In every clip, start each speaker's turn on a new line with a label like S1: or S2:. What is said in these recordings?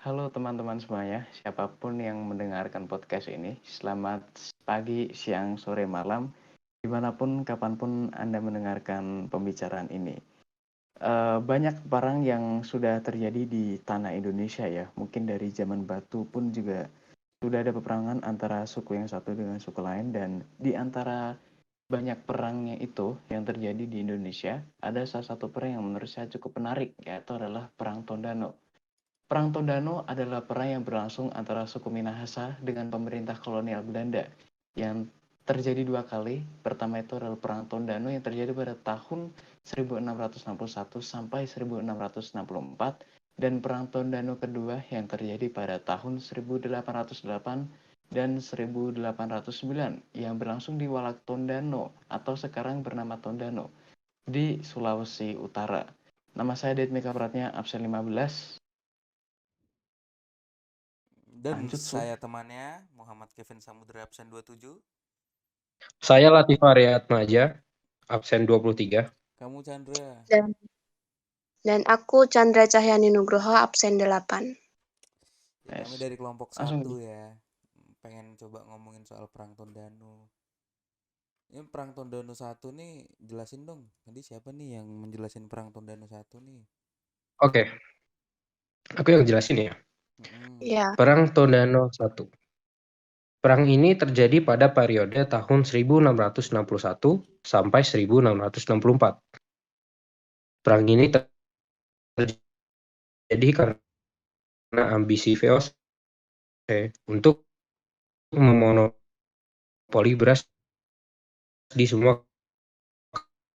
S1: Halo teman-teman semuanya, siapapun yang mendengarkan podcast ini, selamat pagi, siang, sore, malam, dimanapun, kapanpun Anda mendengarkan pembicaraan ini. Banyak perang yang sudah terjadi di tanah Indonesia ya, mungkin dari zaman batu pun juga sudah ada peperangan antara suku yang satu dengan suku lain, dan di antara banyak perangnya itu yang terjadi di Indonesia, ada salah satu perang yang menurut saya cukup menarik, yaitu adalah Perang Tondano. Perang Tondano adalah perang yang berlangsung antara suku Minahasa dengan pemerintah kolonial Belanda yang terjadi dua kali. Pertama itu adalah Perang Tondano yang terjadi pada tahun 1661 sampai 1664, dan Perang Tondano kedua yang terjadi pada tahun 1808 dan 1809 yang berlangsung di Walak Tondano atau sekarang bernama Tondano di Sulawesi Utara. Nama saya Dedmika Pratnya, absen 15.
S2: Dan
S1: Lanjut, Sul.
S2: saya temannya Muhammad Kevin Samudra absen 27.
S3: Saya Latif Aryatmaja, absen 23.
S2: Kamu Chandra.
S4: Dan aku Chandra Cahyani Nugroho, absen 8.
S2: Ya, kami
S1: Yes.
S2: dari kelompok
S1: Langsung.
S2: 1 ya. Pengen coba ngomongin soal Perang Tondano. Ini Perang Tondano 1 nih, jelasin dong. Tadi siapa nih yang menjelasin Perang Tondano 1 nih?
S3: Oke, aku yang jelasin ya.
S4: Ya,
S3: Perang Tondano 1. Perang ini terjadi pada periode tahun 1661 sampai 1664. Perang ini terjadi karena ambisi VOC untuk memonopoli beras di semua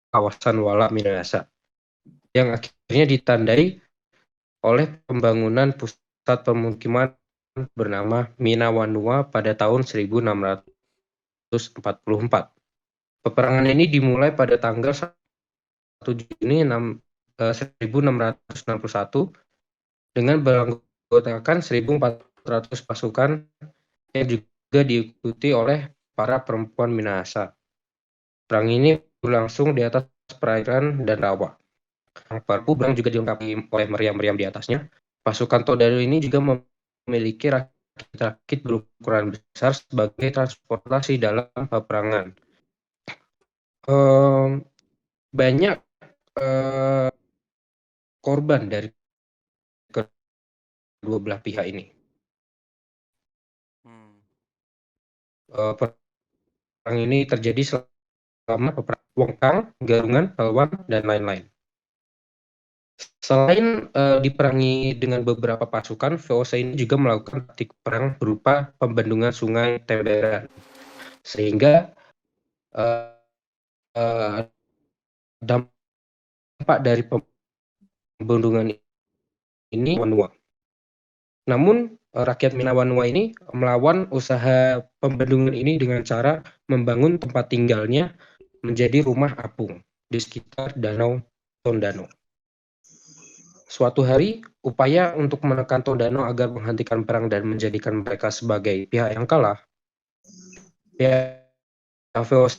S3: kawasan Walak Minahasa, yang akhirnya ditandai oleh pembangunan pusat pemukiman bernama Minawanua pada tahun 1644. Peperangan ini dimulai pada tanggal 1 Juni 1661 dengan beranggotakan 1.400 pasukan yang juga diikuti oleh para perempuan Minahasa. Perang ini berlangsung di atas perairan dan rawa. Perang juga dilengkapi oleh meriam-meriam di atasnya. Pasukan Tondano ini juga memiliki rakit-rakit berukuran besar sebagai transportasi dalam peperangan. Banyak korban dari kedua belah pihak ini. Perang ini terjadi selama peperangan Wongkang, Garungan, Palwan, dan lain-lain. Selain diperangi dengan beberapa pasukan, VOC ini juga melakukan taktik perang berupa pembendungan sungai Temberan, sehingga dampak dari pembendungan ini Minawanua. Namun rakyat Minawanua ini melawan usaha pembendungan ini dengan cara membangun tempat tinggalnya menjadi rumah apung di sekitar Danau Tondano. Suatu hari, upaya untuk menekan Tondano agar menghentikan perang dan menjadikan mereka sebagai pihak yang kalah, pihak VOC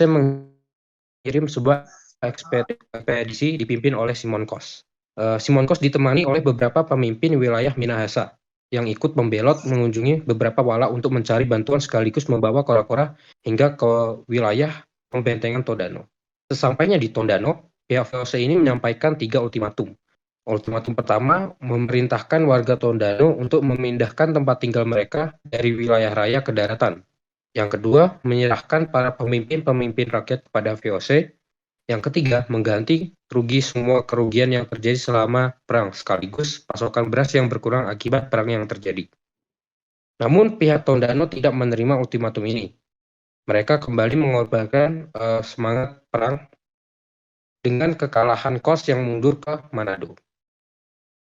S3: mengirim sebuah ekspedisi dipimpin oleh Simon Kos. Simon Kos ditemani oleh beberapa pemimpin wilayah Minahasa yang ikut membelot mengunjungi beberapa wala untuk mencari bantuan sekaligus membawa kora-kora hingga ke wilayah pembentengan Tondano. Sesampainya di Tondano, pihak VOC ini menyampaikan 3 ultimatum. Ultimatum pertama, memerintahkan warga Tondano untuk memindahkan tempat tinggal mereka dari wilayah raya ke daratan. Yang kedua, menyerahkan para pemimpin-pemimpin rakyat kepada VOC. Yang ketiga, mengganti rugi semua kerugian yang terjadi selama perang, sekaligus pasokan beras yang berkurang akibat perang yang terjadi. Namun pihak Tondano tidak menerima ultimatum ini. Mereka kembali mengorbankan semangat perang dengan kekalahan Kos yang mundur ke Manado.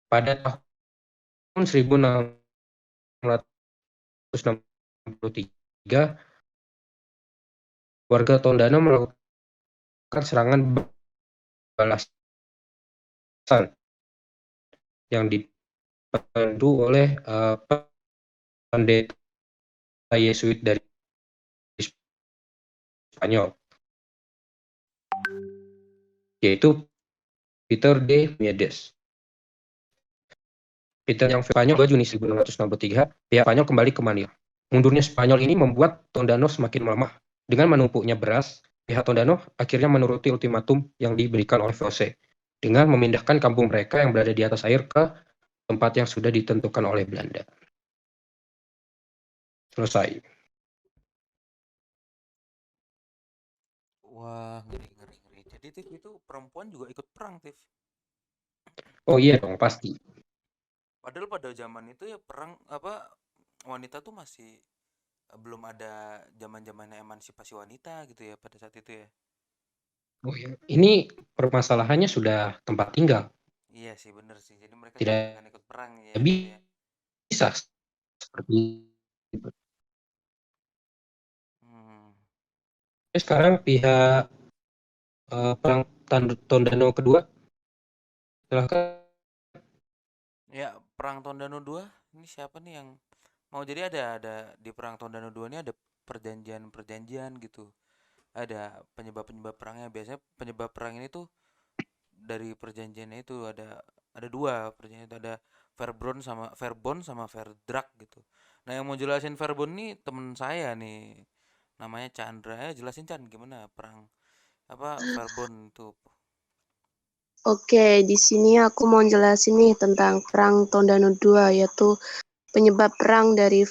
S3: Pada tahun 1663, warga Tondano melakukan serangan balasan yang dipandu oleh pendeta Yesuit dari Spanyol, yaitu Peter de Miedes. Peter yang Spanyol 2 Juni 1663, pihak Spanyol kembali ke Manila. Mundurnya Spanyol ini membuat Tondano semakin melemah. Dengan menumpuknya beras, pihak Tondano akhirnya menuruti ultimatum yang diberikan oleh VOC dengan memindahkan kampung mereka yang berada di atas air ke tempat yang sudah ditentukan oleh Belanda. Selesai.
S2: Wah, ngeri. Jadi Tif itu perempuan juga ikut perang, Tif.
S3: Oh iya dong, pasti.
S2: Padahal pada zaman itu ya perang wanita tuh masih belum ada zaman-zamannya emansipasi wanita gitu ya pada saat itu ya.
S3: Oh iya. Ini permasalahannya sudah tempat tinggal.
S2: Iya sih, bener sih. Jadi mereka
S3: Tidak
S2: jangan ikut perang ya
S3: bisa
S2: gitu ya.
S3: seperti itu.
S2: Hmm.
S3: Sekarang pihak perang Tondano kedua, silahkan.
S2: Ya, perang Tondano 2 ini siapa nih yang mau, jadi ada di perang Tondano 2 ini ada perjanjian gitu. Ada penyebab-penyebab perangnya. Biasanya penyebab perang ini tuh dari perjanjiannya itu ada dua perjanjian itu, ada Verbond sama Verdrak gitu. Nah, yang mau jelasin Verbond nih temen saya nih, namanya Chandra. Jelasin Chan gimana perang Verbond itu.
S4: Oke, di sini aku mau jelasin nih tentang Perang Tondano II, yaitu penyebab perang dari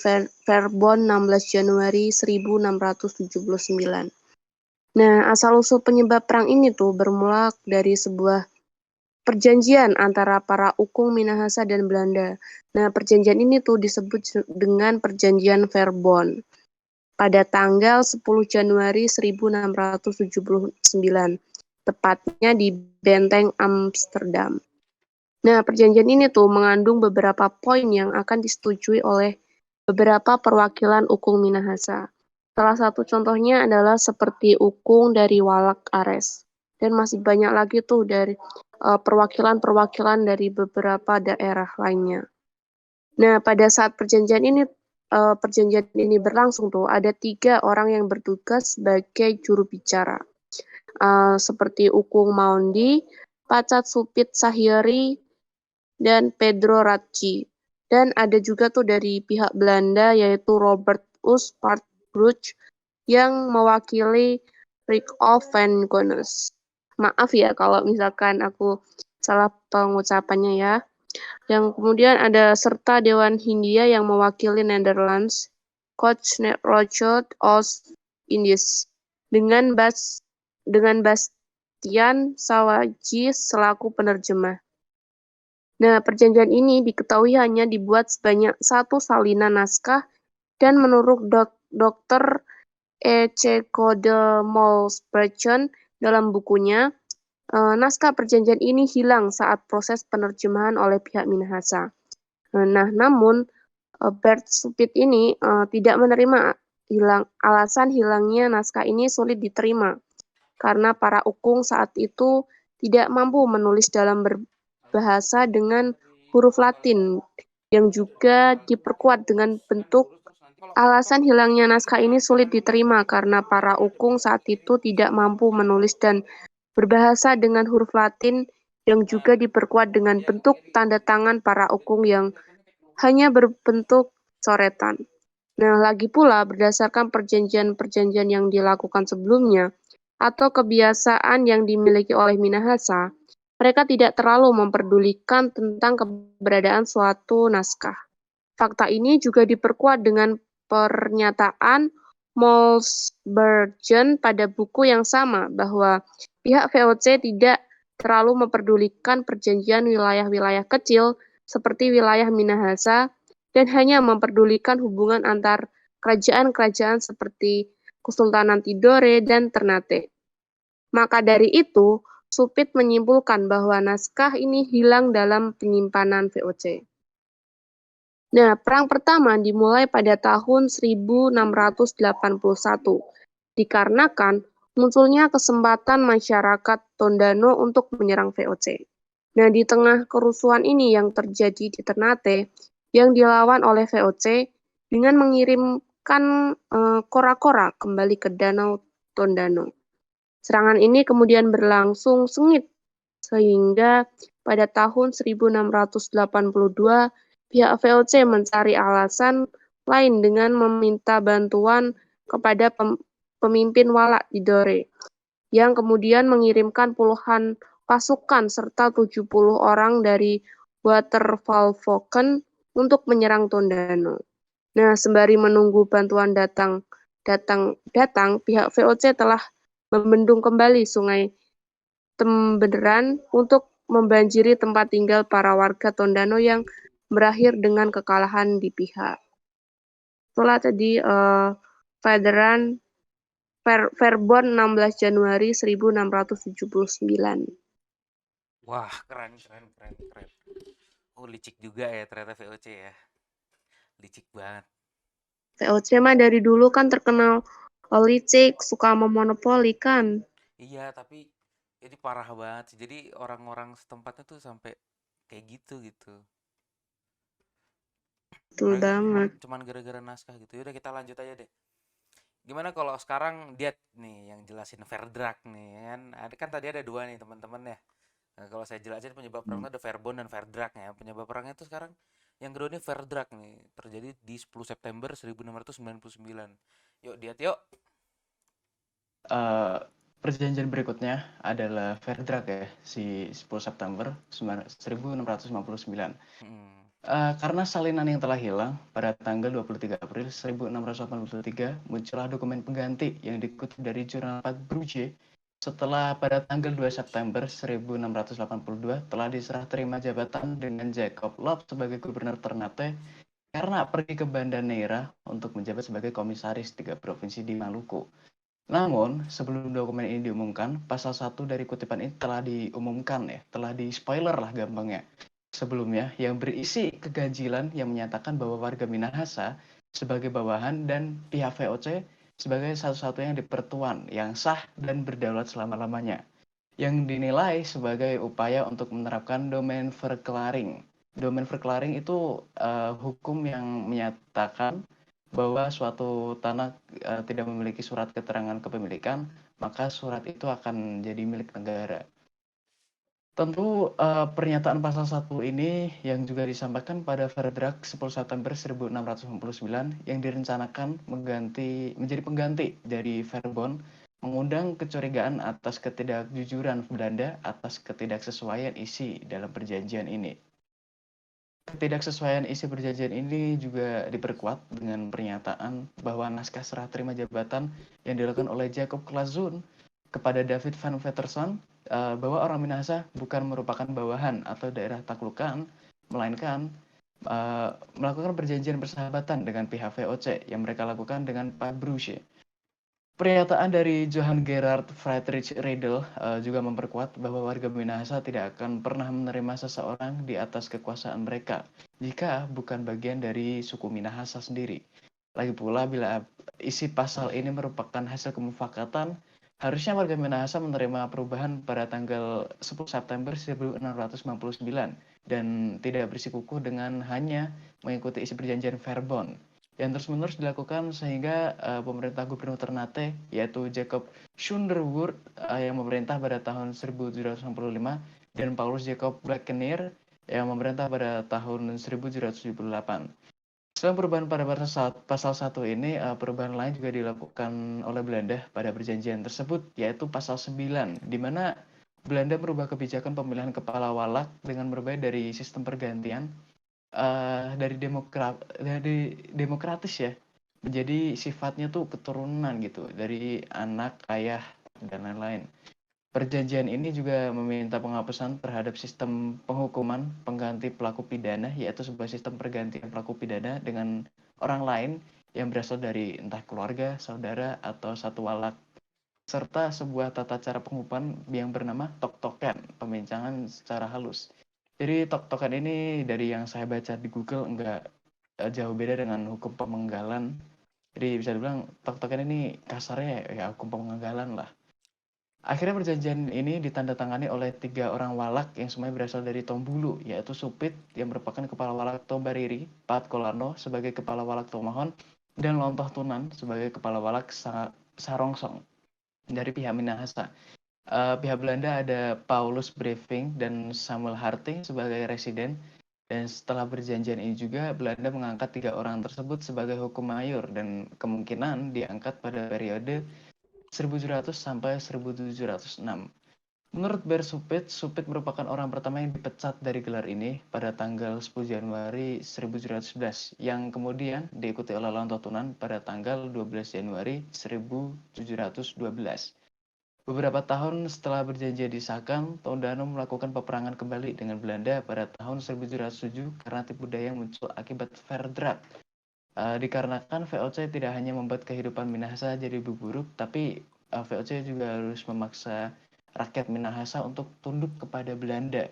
S4: Verbond 16 Januari 1679. Nah, asal-usul penyebab perang ini tuh bermula dari sebuah perjanjian antara para ukung Minahasa dan Belanda. Nah, perjanjian ini tuh disebut dengan Perjanjian Verbond pada tanggal 10 Januari 1679, tepatnya di Benteng Amsterdam. Nah, perjanjian ini tuh mengandung beberapa poin yang akan disetujui oleh beberapa perwakilan ukung Minahasa. Salah satu contohnya adalah seperti ukung dari Walak Ares. Dan masih banyak lagi tuh dari perwakilan-perwakilan dari beberapa daerah lainnya. Nah, pada saat perjanjian ini berlangsung tuh ada 3 orang yang bertugas sebagai juru bicara. Seperti Ukung Maundi, Pacat Supit Sahyeri, dan Pedro Ratchi. Dan ada juga tuh dari pihak Belanda yaitu Robert Paartbroek yang mewakili Rudolf van Gonnes. Maaf ya kalau misalkan aku salah pengucapannya ya. Yang kemudian ada serta Dewan Hindia yang mewakili Netherlands, Coach Rothschild Oost-Indies dengan Bastian Sawaji selaku penerjemah. Nah, perjanjian ini diketahui hanya dibuat sebanyak 1 salinan naskah dan menurut Dr. E.C. Code-Molsbrechen dalam bukunya, naskah perjanjian ini hilang saat proses penerjemahan oleh pihak Minahasa. Nah, namun Bert Supit ini tidak menerima alasan hilangnya naskah ini sulit diterima karena para ukung saat itu tidak mampu menulis dalam bahasa dengan huruf Latin yang juga diperkuat dengan bentuk. Alasan hilangnya naskah ini sulit diterima karena para ukung saat itu tidak mampu menulis dan berbahasa dengan huruf Latin yang juga diperkuat dengan bentuk tanda tangan para ukung yang hanya berbentuk coretan. Nah, lagi pula berdasarkan perjanjian-perjanjian yang dilakukan sebelumnya atau kebiasaan yang dimiliki oleh Minahasa, mereka tidak terlalu memperdulikan tentang keberadaan suatu naskah. Fakta ini juga diperkuat dengan pernyataan Molsbrechen pada buku yang sama bahwa pihak VOC tidak terlalu memperdulikan perjanjian wilayah-wilayah kecil seperti wilayah Minahasa dan hanya memperdulikan hubungan antar kerajaan-kerajaan seperti Kesultanan Tidore dan Ternate. Maka dari itu, Supit menyimpulkan bahwa naskah ini hilang dalam penyimpanan VOC. Nah, perang pertama dimulai pada tahun 1681, dikarenakan munculnya kesempatan masyarakat Tondano untuk menyerang VOC. Nah, di tengah kerusuhan ini yang terjadi di Ternate, yang dilawan oleh VOC dengan mengirimkan kora-kora kembali ke Danau Tondano. Serangan ini kemudian berlangsung sengit, sehingga pada tahun 1682 Pihak VOC mencari alasan lain dengan meminta bantuan kepada pemimpin Wala di Dore, yang kemudian mengirimkan puluhan pasukan serta 70 orang dari Watervalvoken untuk menyerang Tondano. Nah, sembari menunggu bantuan datang, pihak VOC telah membendung kembali Sungai Tembeneran untuk membanjiri tempat tinggal para warga Tondano yang berakhir dengan kekalahan di pihak. Itulah tadi Verbon 16 Januari 1679.
S2: Wah, keren. Oh, licik juga ya ternyata VOC ya. Licik banget.
S4: VOC mah dari dulu kan terkenal licik, suka memonopoli kan.
S2: Iya, tapi ini parah banget sih. Jadi orang-orang setempatnya tuh sampai kayak gitu.
S4: Betul
S2: Mereka
S4: banget.
S2: cuman gara-gara naskah gitu. Yaudah kita lanjut aja deh. Gimana kalau sekarang dia nih yang jelasin Verdrag nih kan? Kan tadi ada dua nih teman-teman ya. Nah, kalau saya jelasin penyebab perang itu ada Verbon dan Verdrag ya. Penyebab perangnya itu sekarang yang kedua ini Verdrag nih, terjadi di 10 September 1699. Yuk, Diat yuk.
S1: Perjanjian berikutnya adalah Verdrag ya, si 10 September 1659. Karena salinan yang telah hilang, pada tanggal 23 April 1683 muncullah dokumen pengganti yang dikutip dari jurnal Pat Brugge setelah pada tanggal 2 September 1682 telah diserah terima jabatan dengan Jacob Loeb sebagai gubernur Ternate karena pergi ke Banda Neira untuk menjabat sebagai komisaris 3 provinsi di Maluku. Namun, sebelum dokumen ini diumumkan, pasal 1 dari kutipan ini telah diumumkan ya, telah di-spoiler lah gampangnya. Sebelumnya, yang berisi keganjilan yang menyatakan bahwa warga Minahasa sebagai bawahan dan pihak VOC sebagai satu-satunya dipertuan yang sah dan berdaulat selama-lamanya. Yang dinilai sebagai upaya untuk menerapkan domain verklaring. Domain verklaring itu hukum yang menyatakan bahwa suatu tanah tidak memiliki surat keterangan kepemilikan, maka surat itu akan jadi milik negara. Tentu pernyataan pasal 1 ini yang juga disampaikan pada Verdrag 10 September 1699 yang direncanakan menjadi pengganti dari Verbon mengundang kecurigaan atas ketidakjujuran Belanda atas ketidaksesuaian isi dalam perjanjian ini. Ketidaksesuaian isi perjanjian ini juga diperkuat dengan pernyataan bahwa naskah serah terima jabatan yang dilakukan oleh Jacob Clazoon kepada David van Veterson bahwa orang Minahasa bukan merupakan bawahan atau daerah taklukan, melainkan melakukan perjanjian persahabatan dengan pihak VOC yang mereka lakukan dengan Pak Brugge. Pernyataan dari Johann Gerhard Friedrich Riedel juga memperkuat bahwa warga Minahasa tidak akan pernah menerima seseorang di atas kekuasaan mereka jika bukan bagian dari suku Minahasa sendiri. Lagi pula, bila isi pasal ini merupakan hasil kemufakatan, harusnya warga Minahasa menerima perubahan pada tanggal 10 September 1699 dan tidak bersikukuh dengan hanya mengikuti isi perjanjian Verbon yang terus-menerus dilakukan sehingga pemerintah gubernur Ternate yaitu Jacob Schunderwoord yang memerintah pada tahun 1765 dan Paulus Jacob Blackenier yang memerintah pada tahun 1778. Selain perubahan pada pasal 1 ini, perubahan lain juga dilakukan oleh Belanda pada perjanjian tersebut, yaitu pasal 9, di mana Belanda merubah kebijakan pemilihan kepala walak dengan berbeda dari sistem pergantian dari demokratis ya, menjadi sifatnya tuh keturunan gitu, dari anak, ayah, dan lain-lain. Perjanjian ini juga meminta penghapusan terhadap sistem penghukuman pengganti pelaku pidana, yaitu sebuah sistem pergantian pelaku pidana dengan orang lain yang berasal dari entah keluarga, saudara, atau satu walak, serta sebuah tata cara penghukuman yang bernama tok-tokan, pembincangan secara halus. Jadi tok-tokan ini dari yang saya baca di Google enggak jauh beda dengan hukum pemenggalan. Jadi bisa dibilang tok-tokan ini kasarnya ya hukum pemenggalan lah. Akhirnya perjanjian ini ditandatangani oleh 3 orang walak yang semuanya berasal dari Tombulu, yaitu Supit yang merupakan kepala walak Tombariri, Pat Kolarno sebagai kepala walak Tomahon, dan Lontoh Tunan sebagai kepala walak Sarongsong dari pihak Minahasa. Pihak Belanda ada Paulus Breving dan Samuel Harting sebagai residen, Dan setelah perjanjian ini juga, Belanda mengangkat 3 orang tersebut sebagai hukum mayor dan kemungkinan diangkat pada periode 1700 sampai 1706. Menurut Bersupit, Supit merupakan orang pertama yang dipecat dari gelar ini pada tanggal 10 Januari 1711, yang kemudian diikuti oleh Lontotunan pada tanggal 12 Januari 1712. Beberapa tahun setelah perjanjian disahkan, Tondano melakukan peperangan kembali dengan Belanda pada tahun 1707 karena tipu daya yang muncul akibat Verdrag. Dikarenakan VOC tidak hanya membuat kehidupan Minahasa jadi lebih buruk, tapi VOC juga harus memaksa rakyat Minahasa untuk tunduk kepada Belanda.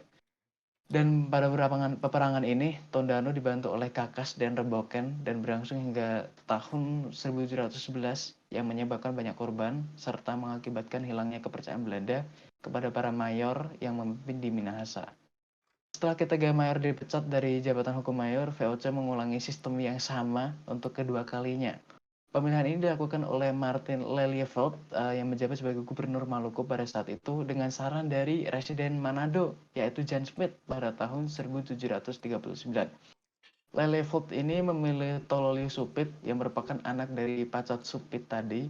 S1: Dan pada peperangan ini, Tondano dibantu oleh Kakas dan Reboken dan berlangsung hingga tahun 1711 yang menyebabkan banyak korban serta mengakibatkan hilangnya kepercayaan Belanda kepada para mayor yang memimpin di Minahasa. Setelah ketiga mayor dipecat dari jabatan hukum mayor, VOC mengulangi sistem yang sama untuk kedua kalinya. Pemilihan ini dilakukan oleh Martin Lelieveld yang menjabat sebagai gubernur Maluku pada saat itu dengan saran dari Residen Manado, yaitu John Smith pada tahun 1739. Lelieveld ini memilih Tololi Supit yang merupakan anak dari Pacat Supit tadi,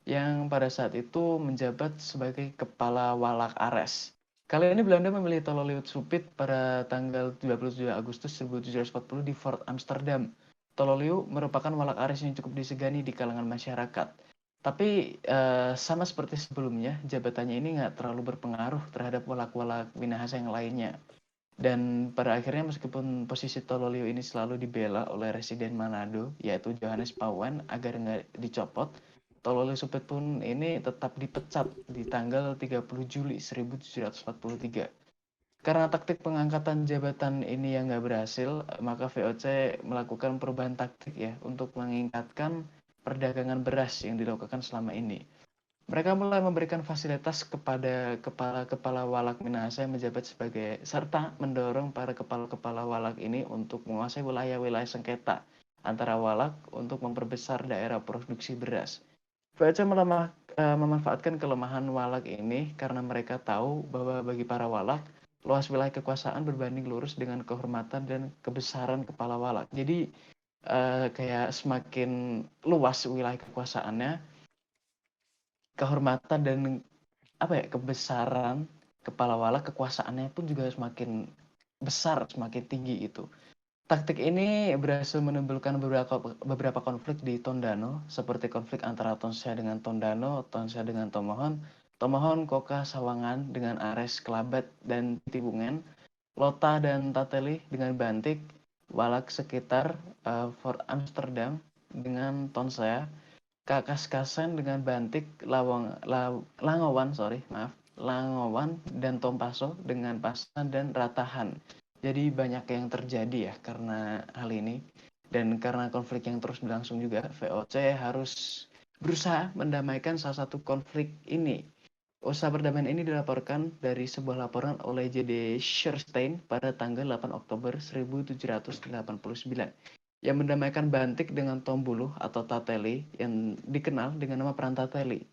S1: yang pada saat itu menjabat sebagai kepala Walak Ares. Kali ini Belanda memilih Tololi Supit pada tanggal 27 Agustus 1740 di Fort Amsterdam. Tololiu merupakan walak aris yang cukup disegani di kalangan masyarakat. Tapi sama seperti sebelumnya, jabatannya ini nggak terlalu berpengaruh terhadap walak-walak Minahasa yang lainnya. Dan pada akhirnya meskipun posisi Tololiu ini selalu dibela oleh Residen Manado, yaitu Johannes Pauwen agar nggak dicopot, Tololiu Supit pun ini tetap dipecat di tanggal 30 Juli 1743. Karena taktik pengangkatan jabatan ini yang nggak berhasil, maka VOC melakukan perubahan taktik ya untuk meningkatkan perdagangan beras yang dilakukan selama ini. Mereka mulai memberikan fasilitas kepada kepala-kepala walak Minahasa yang menjabat sebagai serta mendorong para kepala-kepala walak ini untuk menguasai wilayah-wilayah sengketa antara walak untuk memperbesar daerah produksi beras. VOC memanfaatkan kelemahan walak ini karena mereka tahu bahwa bagi para walak, luas wilayah kekuasaan berbanding lurus dengan kehormatan dan kebesaran kepala walak. Jadi kayak semakin luas wilayah kekuasaannya, kehormatan dan kebesaran kepala walak, kekuasaannya pun juga semakin besar, semakin tinggi itu. Taktik ini berhasil menimbulkan beberapa konflik di Tondano, seperti konflik antara Tonsea dengan Tondano, Tonsea dengan Tomohon, Tomohon, Koka, Sawangan dengan Ares, Kelabat, dan Tibungen, Lota dan Tateli dengan Bantik, Walak sekitar Fort Amsterdam dengan Tonsea, Kakaskasen dengan Bantik, Langowan, dan Tompaso dengan Pasan dan Ratahan. Jadi banyak yang terjadi ya karena hal ini. Dan karena konflik yang terus berlangsung juga, VOC harus berusaha mendamaikan salah satu konflik ini. Usaha perdamaian ini dilaporkan dari sebuah laporan oleh J.D. Scherstein pada tanggal 8 Oktober 1789 yang mendamaikan Bantik dengan Tombuluh atau Tateli yang dikenal dengan nama Perang Tateli,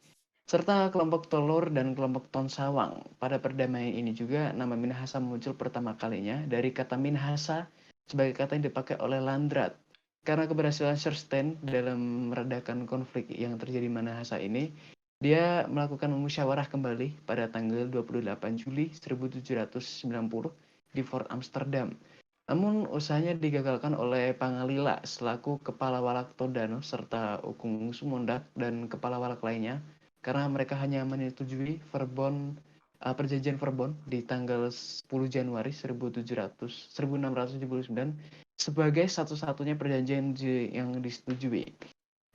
S1: serta kelompok Tolor dan kelompok Tonsawang. Pada perdamaian ini juga nama Minahasa muncul pertama kalinya dari kata Minahasa sebagai kata yang dipakai oleh Landrat. Karena keberhasilan Scherstein dalam meredakan konflik yang terjadi di Minahasa ini, dia melakukan musyawarah kembali pada tanggal 28 Juli 1790 di Fort Amsterdam. Namun usahanya digagalkan oleh Pangalila selaku kepala walak Tondano serta Ukung Sumondak dan kepala walak lainnya karena mereka hanya menyetujui perjanjian Verbon di tanggal 10 Januari 1679 sebagai satu-satunya perjanjian yang disetujui.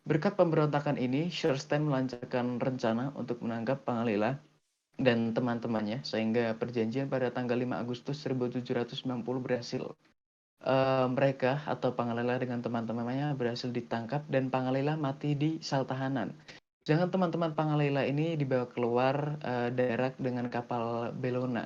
S1: Berkat pemberontakan ini, Scherstein melancarkan rencana untuk menangkap Pangalila dan teman-temannya sehingga perjanjian pada tanggal 5 Agustus 1790 berhasil. Mereka atau Pangalila dengan teman-temannya berhasil ditangkap dan Pangalila mati di sel tahanan. Jangan teman-teman Pangalila ini dibawa keluar daerah dengan kapal Bellona.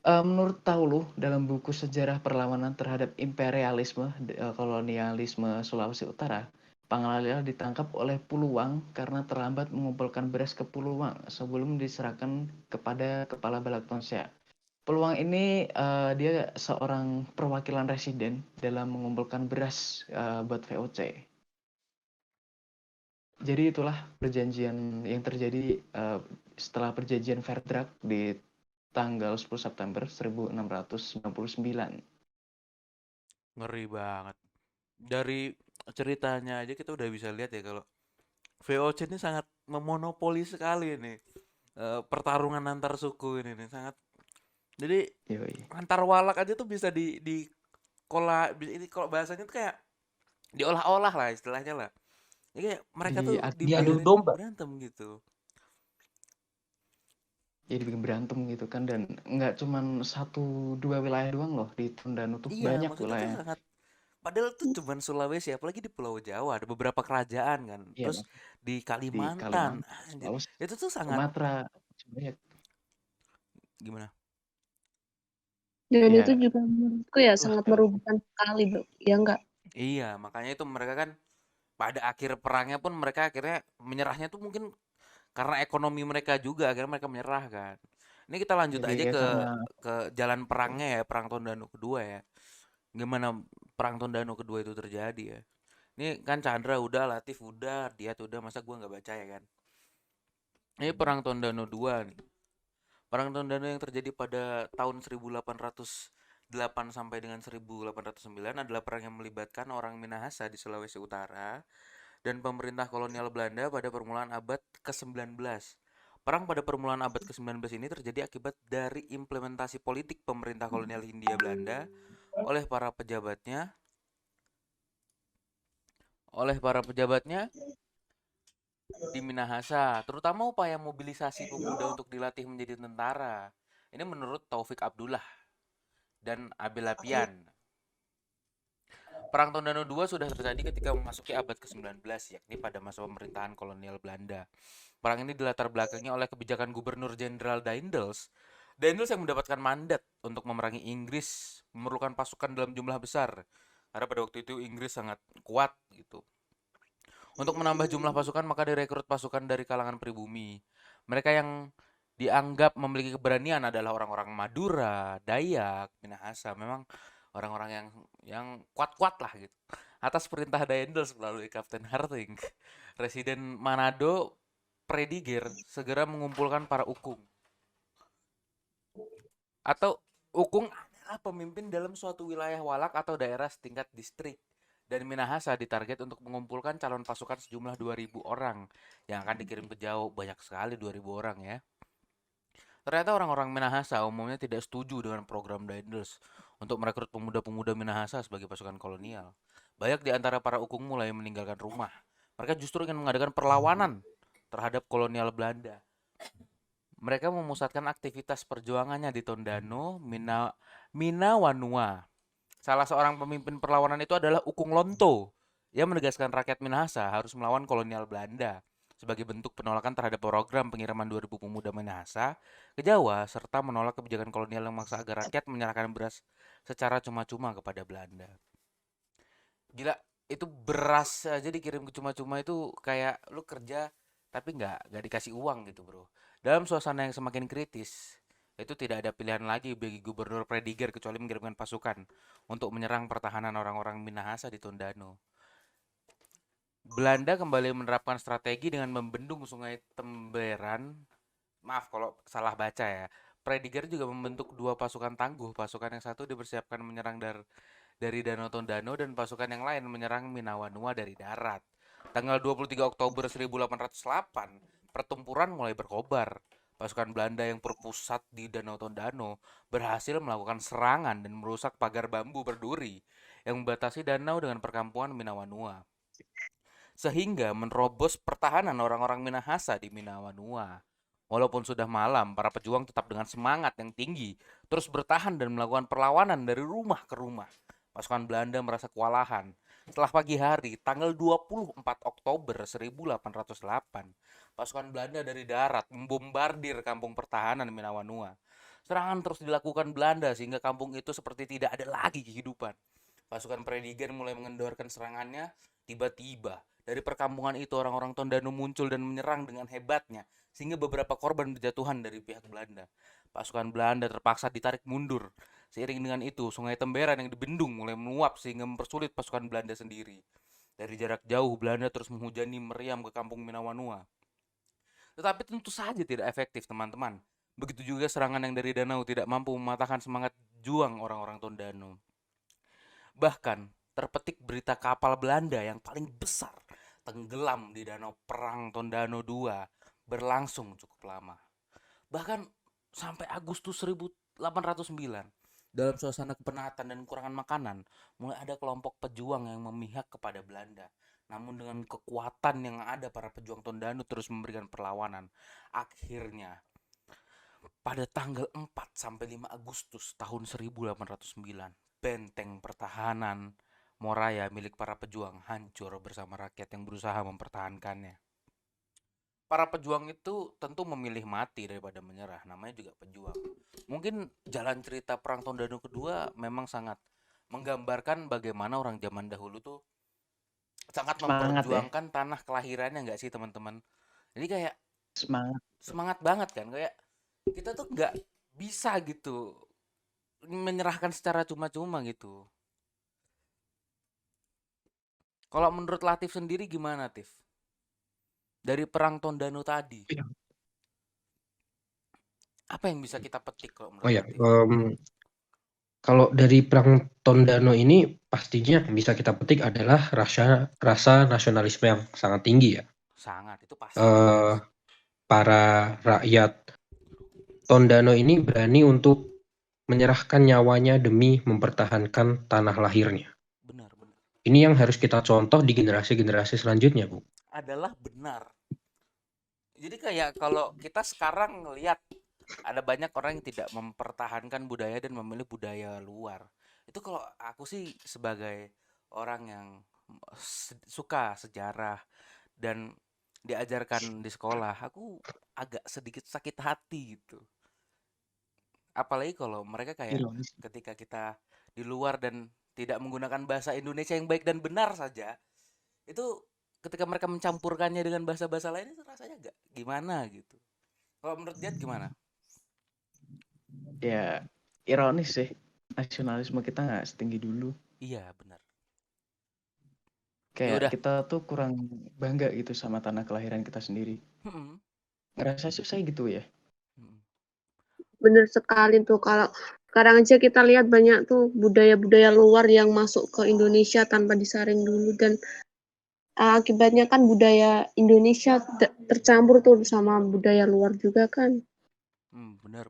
S1: Menurut Taulu, dalam buku Sejarah Perlawanan Terhadap Imperialisme Kolonialisme Sulawesi Utara, Pangalila ditangkap oleh Puluwang karena terlambat mengumpulkan beras ke Puluwang sebelum diserahkan kepada kepala Balak Tonsea. Peluang ini dia seorang perwakilan residen dalam mengumpulkan beras buat VOC. Jadi itulah perjanjian yang terjadi setelah perjanjian Verdrak di tanggal 10 September 1699.
S2: Ngeri banget. Dari ceritanya aja kita udah bisa lihat ya kalau VOC ini sangat memonopoli sekali ini. Pertarungan antar suku ini nih sangat. Jadi
S1: Yoi.
S2: antar walak aja tuh bisa di ini kalau bahasanya tuh kayak diolah-olah lah istilahnya lah. Jadi kayak mereka tuh
S3: Diadu
S2: dibiarin
S3: domba.
S2: berantem gitu.
S1: Ya dibikin berantem gitu kan, dan nggak cuman 1-2 wilayah doang loh di Tondano tuh,
S2: Iya,
S1: banyak
S2: maksudnya tuh
S1: wilayah.
S2: sangat padahal tuh cuman Sulawesi, apalagi di Pulau Jawa ada beberapa kerajaan kan.
S1: Iya,
S2: Terus di
S1: di
S2: Kalimantan,
S1: Kalimantan,
S2: anjir,
S1: Sulawesi,
S2: itu tuh sangat
S1: Sumatera, banyak.
S2: gimana?
S4: Dan
S1: Ya,
S4: itu juga menurutku ya
S1: wah
S4: sangat
S1: kali.
S4: merugikan sekali, Bro. Ya enggak?
S2: Iya, makanya itu mereka kan pada akhir perangnya pun mereka akhirnya menyerahnya tuh mungkin karena ekonomi mereka juga akhirnya mereka menyerah kan. Ini kita lanjut
S1: Jadi
S2: aja
S1: ya karena
S2: ke jalan perangnya ya, perang Tondano kedua ya. Gimana perang Tondano kedua itu terjadi ya. Ini kan Chandra udah, Latif udah, dia udah, masa gua nggak baca ya kan. Ini perang Tondano 2 nih. Perang Tondano yang terjadi pada tahun 1808 sampai dengan 1809 adalah perang yang melibatkan orang Minahasa di Sulawesi Utara dan pemerintah kolonial Belanda pada permulaan abad ke-19. Perang pada permulaan abad ke-19 ini terjadi akibat dari implementasi politik pemerintah kolonial Hindia Belanda oleh para pejabatnya di Minahasa, terutama upaya mobilisasi pemuda untuk dilatih menjadi tentara. Ini menurut Taufik Abdullah dan Abel Lapian. Perang Tondano II sudah terjadi ketika memasuki abad ke-19, yakni pada masa pemerintahan kolonial Belanda. Perang ini dilatar belakangi oleh kebijakan Gubernur Jenderal Daendels. Daendels yang mendapatkan mandat untuk memerangi Inggris memerlukan pasukan dalam jumlah besar. Karena pada waktu itu Inggris sangat kuat gitu. Untuk menambah jumlah pasukan maka direkrut pasukan dari kalangan pribumi. Mereka yang dianggap memiliki keberanian adalah orang-orang Madura, Dayak, Minahasa. Memang orang-orang yang kuat-kuat lah gitu. Atas perintah Daendels melalui Kapten Harting, Residen Manado Prediger segera mengumpulkan para ukung. Atau ukung adalah pemimpin dalam suatu wilayah walak atau daerah setingkat distrik. Dan Minahasa ditarget untuk mengumpulkan calon pasukan sejumlah 2.000 orang yang akan dikirim ke jauh. Banyak sekali 2.000 orang ya. Ternyata orang-orang Minahasa umumnya tidak setuju dengan program Daendels untuk merekrut pemuda-pemuda Minahasa sebagai pasukan kolonial. Banyak di antara para ukung mulai meninggalkan rumah. Mereka justru ingin mengadakan perlawanan terhadap kolonial Belanda. Mereka memusatkan aktivitas perjuangannya di Tondano, Minawanua. Salah seorang pemimpin perlawanan itu adalah Ukung Lonto yang menegaskan rakyat Minahasa harus melawan kolonial Belanda sebagai bentuk penolakan terhadap program pengiriman 2.000 pemuda Minahasa ke Jawa serta menolak kebijakan kolonial yang memaksa agar rakyat menyerahkan beras secara cuma-cuma kepada Belanda. Gila, itu beras aja dikirim ke cuma-cuma itu kayak lu kerja tapi nggak dikasih uang gitu bro. Dalam suasana yang semakin kritis, itu tidak ada pilihan lagi bagi Gubernur Prediger kecuali mengirimkan pasukan untuk menyerang pertahanan orang-orang Minahasa di Tondano. Belanda kembali menerapkan strategi dengan membendung sungai Temberan. Maaf kalau salah baca ya. Prediger juga membentuk dua pasukan tangguh. Pasukan yang satu dipersiapkan menyerang dari Danau Tondano dan pasukan yang lain menyerang Minawanua dari darat. Tanggal 23 Oktober 1808, pertempuran mulai berkobar. Pasukan Belanda yang berpusat di Danau Tondano berhasil melakukan serangan dan merusak pagar bambu berduri yang membatasi danau dengan perkampungan Minawanua. Sehingga menerobos pertahanan orang-orang Minahasa di Minawanua. Walaupun sudah malam, para pejuang tetap dengan semangat yang tinggi terus bertahan dan melakukan perlawanan dari rumah ke rumah. Pasukan Belanda merasa kewalahan. Setelah pagi hari, tanggal 24 Oktober 1808, pasukan Belanda dari darat membombardir kampung pertahanan Minawanua. Serangan terus dilakukan Belanda sehingga kampung itu seperti tidak ada lagi kehidupan. Pasukan Prediger mulai mengendorkan serangannya. Tiba-tiba dari perkampungan itu orang-orang Tondano muncul dan menyerang dengan hebatnya sehingga beberapa korban berjatuhan dari pihak Belanda. pasukan Belanda terpaksa ditarik mundur. Seiring dengan itu, Sungai Temberan yang dibendung mulai meluap sehingga mempersulit pasukan Belanda sendiri. Dari jarak jauh, Belanda terus menghujani meriam ke kampung Minawanua. Tetapi tentu saja tidak efektif, teman-teman. Begitu juga serangan yang dari danau tidak mampu mematahkan semangat juang orang-orang Tondano. Bahkan, terpetik berita kapal Belanda yang paling besar tenggelam di danau Perang Tondano II berlangsung cukup lama. Bahkan sampai Agustus 1809, dalam suasana kepenatan dan kekurangan makanan, mulai ada kelompok pejuang yang memihak kepada Belanda. Namun dengan kekuatan yang ada, para pejuang Tondano terus memberikan perlawanan. Akhirnya, pada tanggal 4 sampai 5 Agustus tahun 1809, benteng pertahanan Moraya milik para pejuang hancur bersama rakyat yang berusaha mempertahankannya. Para pejuang itu tentu memilih mati daripada menyerah, namanya juga pejuang. Mungkin jalan cerita Perang Tondano kedua memang sangat menggambarkan bagaimana orang zaman dahulu tuh sangat
S1: Semangat ya,
S2: memperjuangkan tanah kelahirannya, nggak sih teman-teman? Jadi kayak
S1: semangat.
S2: semangat banget kan, kayak kita tuh nggak bisa gitu menyerahkan secara cuma-cuma gitu. Kalau menurut Latif sendiri gimana, Tif? Dari Perang Tondano tadi,
S3: Iya.
S2: apa yang bisa kita petik kalau
S3: Oh
S2: menurut
S3: ya,
S2: Latif?
S3: kalau dari Perang Tondano ini pastinya yang bisa kita petik adalah rasa nasionalisme yang sangat tinggi ya.
S2: Sangat, itu pasti
S3: Eh,
S2: jelas.
S3: para rakyat Tondano ini berani untuk menyerahkan nyawanya demi mempertahankan tanah lahirnya.
S2: Benar, benar.
S3: Ini yang harus kita contoh di generasi-generasi selanjutnya, Bu.
S2: Adalah benar. Jadi kayak kalau kita sekarang ngelihat ada banyak orang yang tidak mempertahankan budaya dan memilih budaya luar. Itu kalau aku sih sebagai orang yang suka sejarah dan diajarkan di sekolah, aku agak sedikit sakit hati gitu. Apalagi kalau mereka kayak
S1: Ironis.
S2: ketika kita di luar dan tidak menggunakan bahasa Indonesia yang baik dan benar saja, itu ketika mereka mencampurkannya dengan bahasa-bahasa lain itu rasanya agak gimana gitu. Kalau menurut dia gimana?
S1: Ya, ironis sih. Nasionalisme kita nggak setinggi dulu.
S2: Iya, benar. Ya
S1: Kayak
S2: udah.
S1: kita tuh kurang bangga gitu sama tanah kelahiran kita sendiri.
S2: Mm-mm.
S1: Ngerasa susah gitu ya.
S2: Mm-mm.
S4: Bener sekali tuh, kalau sekarang aja kita lihat banyak tuh budaya-budaya luar yang masuk ke Indonesia tanpa disaring dulu, dan akibatnya kan budaya Indonesia tercampur tuh sama budaya luar juga kan.
S2: Benar.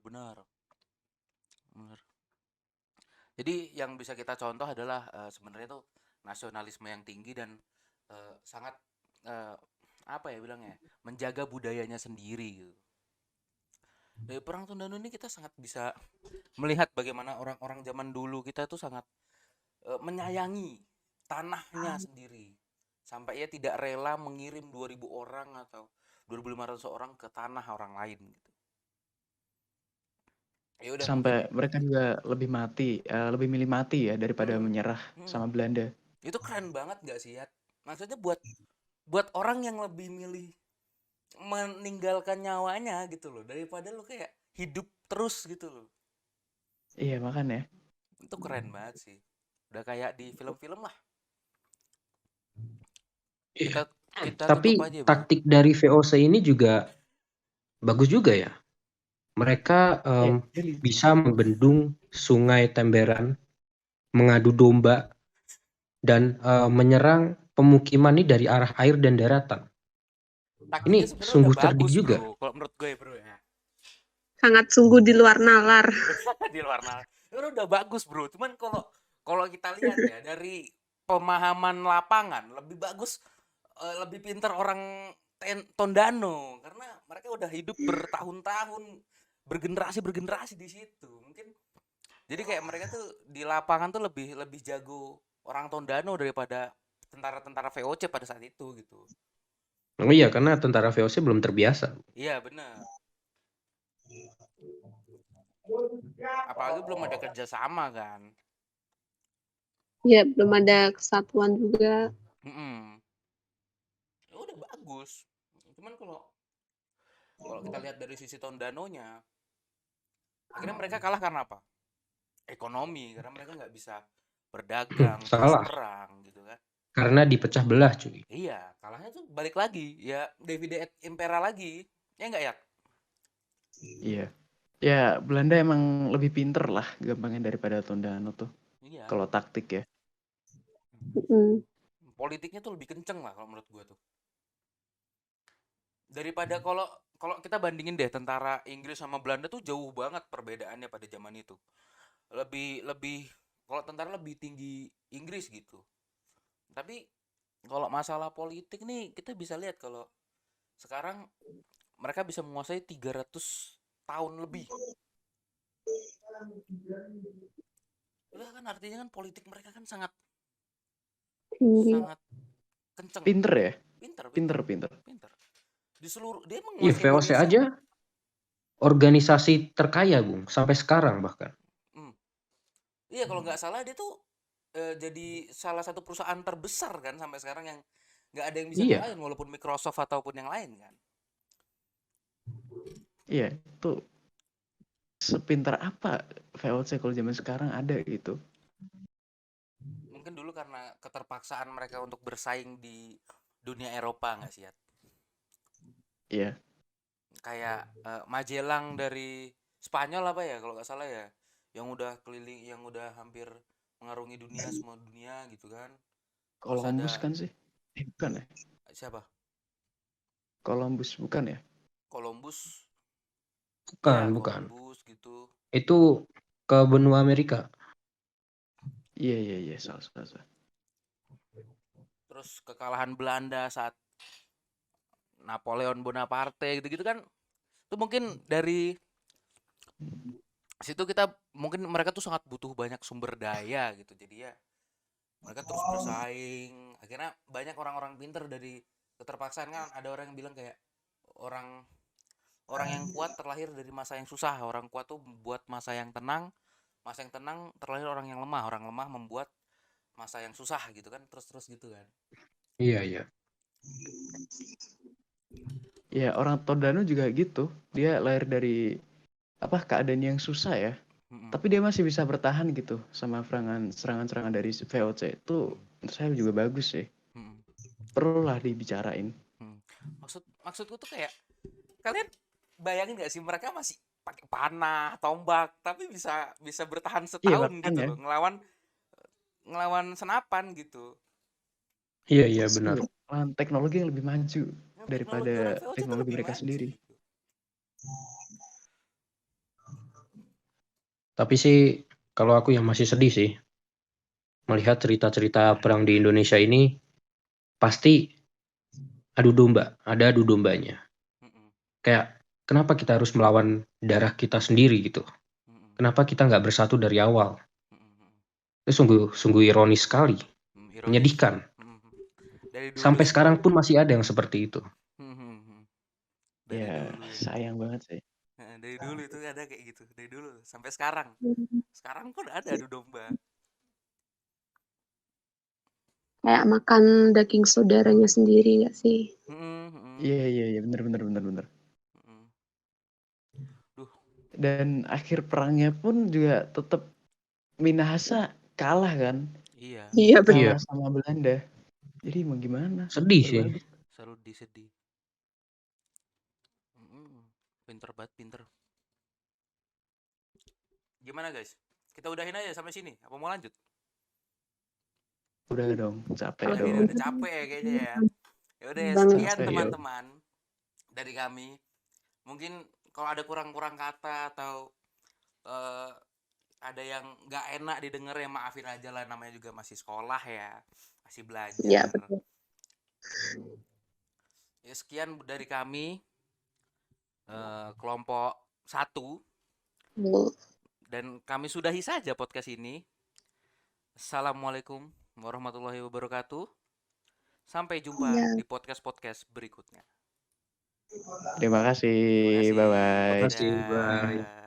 S2: Jadi yang bisa kita contoh adalah sebenarnya tuh nasionalisme yang tinggi dan sangat eh, apa ya bilangnya, menjaga budayanya sendiri gitu. Dari Perang Tondano ini kita sangat bisa melihat bagaimana orang-orang zaman dulu kita tuh sangat menyayangi tanahnya sendiri. Sampai ia tidak rela mengirim 2.000 orang atau 2.500 orang ke tanah orang lain gitu. Ya udah mungkin
S1: Sampai mereka juga lebih milih mati ya daripada
S2: mm,
S1: menyerah
S2: mm.
S1: sama Belanda.
S2: Itu keren banget gak sih ya? Maksudnya buat orang yang lebih milih meninggalkan nyawanya gitu loh daripada lo kayak hidup terus gitu loh.
S1: Iya, makanya.
S2: Itu keren banget sih. Udah kayak di film-film lah.
S3: Iya.
S2: Kita tutup
S3: Tapi
S2: aja, Bro.
S3: taktik dari VOC ini juga bagus juga ya. Mereka
S1: Iya, Billy.
S3: bisa membendung Sungai Temberan, mengadu domba, dan menyerang pemukiman ini dari arah air dan daratan.
S2: Taktiknya
S3: Ini
S2: sebenarnya udah
S3: sungguh cerdik
S2: bagus,
S3: juga.
S2: Bro. Kalau menurut gue, Bro ya.
S4: Sangat sungguh di luar nalar.
S2: Di luar nalar. Itu udah bagus, Bro. Cuman kalau kita lihat ya dari pemahaman lapangan lebih bagus, lebih pintar orang Tondano karena mereka udah hidup bertahun-tahun, bergenerasi di situ. Mungkin jadi kayak mereka tuh di lapangan tuh lebih jago orang Tondano daripada tentara-tentara VOC pada saat itu gitu.
S3: Oh iya, karena tentara VOC belum terbiasa.
S2: Iya, benar. Apalagi belum ada kerjasama kan.
S4: Ya, belum ada kesatuan juga.
S2: Ya udah bagus. Cuman kalau kita lihat dari sisi Tondanonya, Akhirnya mereka kalah karena apa? Ekonomi, karena mereka nggak bisa berdagang, terus
S3: Salah,
S2: perang gitu kan.
S3: karena dipecah belah cuy.
S2: Iya, kalahnya tuh balik lagi, ya Divide et Impera lagi. Ya nggak ya?
S1: Iya. Ya, Belanda emang lebih pinter lah gampangnya daripada Tondano tuh.
S2: Iya.
S1: Kalau taktik ya.
S4: Mm.
S2: Politiknya tuh lebih kenceng lah kalau menurut gua tuh. Daripada kalau kalau kita bandingin deh tentara Inggris sama Belanda tuh jauh banget perbedaannya pada zaman itu. Lebih lebih kalau tentara lebih tinggi Inggris gitu. Tapi kalau masalah politik nih kita bisa lihat kalau sekarang mereka bisa menguasai 300 tahun lebih. Udah kan artinya kan politik mereka kan sangat
S4: Tinggi.
S2: sangat kenceng.
S1: Pinter ya?
S2: Pinter.
S1: Pinter.
S2: Di seluruh dia
S3: Iya,
S2: menguasai
S3: VOC
S2: Indonesia.
S3: aja organisasi terkaya, Bung, sampai sekarang bahkan.
S2: Iya kalau nggak salah dia tuh jadi salah satu perusahaan terbesar kan sampai sekarang yang nggak ada yang bisa
S3: Iya.
S2: ngalahin walaupun Microsoft ataupun yang lain kan.
S1: Iya, tuh sepintar apa VOC kalau zaman sekarang ada gitu.
S2: Mungkin dulu karena keterpaksaan mereka untuk bersaing di dunia Eropa nggak sih ya?
S1: Iya.
S2: Kayak Magellang dari Spanyol apa ya kalau nggak salah ya, yang udah keliling, yang udah hampir mengarungi dunia, semua dunia gitu kan. Terus
S1: Columbus
S2: ada
S1: kan sih? Bukan ya?
S2: siapa?
S1: Columbus bukan ya?
S2: Columbus.
S3: Bukan,
S2: Ya,
S3: bukan.
S2: Columbus gitu.
S3: Itu ke benua Amerika.
S1: Iya, salah.
S2: Terus kekalahan Belanda saat Napoleon Bonaparte gitu-gitu kan. Itu mungkin dari situ kita mungkin mereka tuh sangat butuh banyak sumber daya gitu. Jadi ya mereka terus bersaing. Akhirnya banyak orang-orang pinter dari keterpaksaan kan. Ada orang yang bilang kayak orang orang yang kuat terlahir dari masa yang susah. Orang kuat tuh buat masa yang tenang. Masa yang tenang terlahir orang yang lemah. Orang lemah membuat masa yang susah gitu kan. Terus gitu kan.
S3: Iya.
S1: Ya, orang Tondano juga gitu. Dia lahir dari keadaan yang susah ya. Tapi dia masih bisa bertahan gitu sama serangan-serangan dari VOC. Itu menurut saya juga bagus sih. Perlulah dibicarain.
S2: Maksudku tuh kayak kalian bayangin gak sih mereka masih pakai panah, tombak, tapi bisa bertahan setahun gitu
S1: ya.
S2: loh, ngelawan senapan gitu.
S3: Iya benar.
S1: Teknologi yang lebih maju daripada
S2: VOC
S1: teknologi
S2: lebih
S1: mereka
S2: maju
S1: sendiri.
S2: gitu.
S3: Tapi sih kalau aku yang masih sedih sih melihat cerita-cerita perang di Indonesia ini, pasti ada adu dombanya. Kayak kenapa kita harus melawan darah kita sendiri gitu? Kenapa kita nggak bersatu dari awal? Itu sungguh ironis sekali, menyedihkan. Sampai sekarang pun masih ada yang seperti itu.
S1: Ya, sayang banget sih.
S2: Dari dulu itu ada kayak gitu, dari dulu sampai sekarang. Sekarang pun ada adu domba.
S4: Kayak makan daging saudaranya sendiri nggak sih?
S1: Iya, bener. Dan akhir perangnya pun juga tetap Minahasa kalah kan?
S4: Iya betul.
S1: Kalah sama Belanda. Jadi mau gimana?
S3: Sedih sih.
S2: Selalu sedih. Pinter. Gimana guys? Kita udahin aja sampai sini. Apa mau lanjut?
S1: Udah dong, capek
S2: Ini
S1: dong.
S2: udah capek ya kayaknya ya. Ya udah ya,
S4: Banget.
S2: sekian
S1: Capek,
S2: teman-teman dari kami. Mungkin kalau ada kurang-kurang kata atau ada yang nggak enak didengar ya maafin aja lah, namanya juga masih sekolah ya, masih belajar.
S4: Iya betul.
S2: Ya sekian dari kami kelompok 1 dan kami sudahi saja podcast ini. Assalamualaikum warahmatullahi wabarakatuh. Sampai jumpa di podcast berikutnya.
S1: Terima kasih. Bye-bye.
S3: Terima kasih. Bye.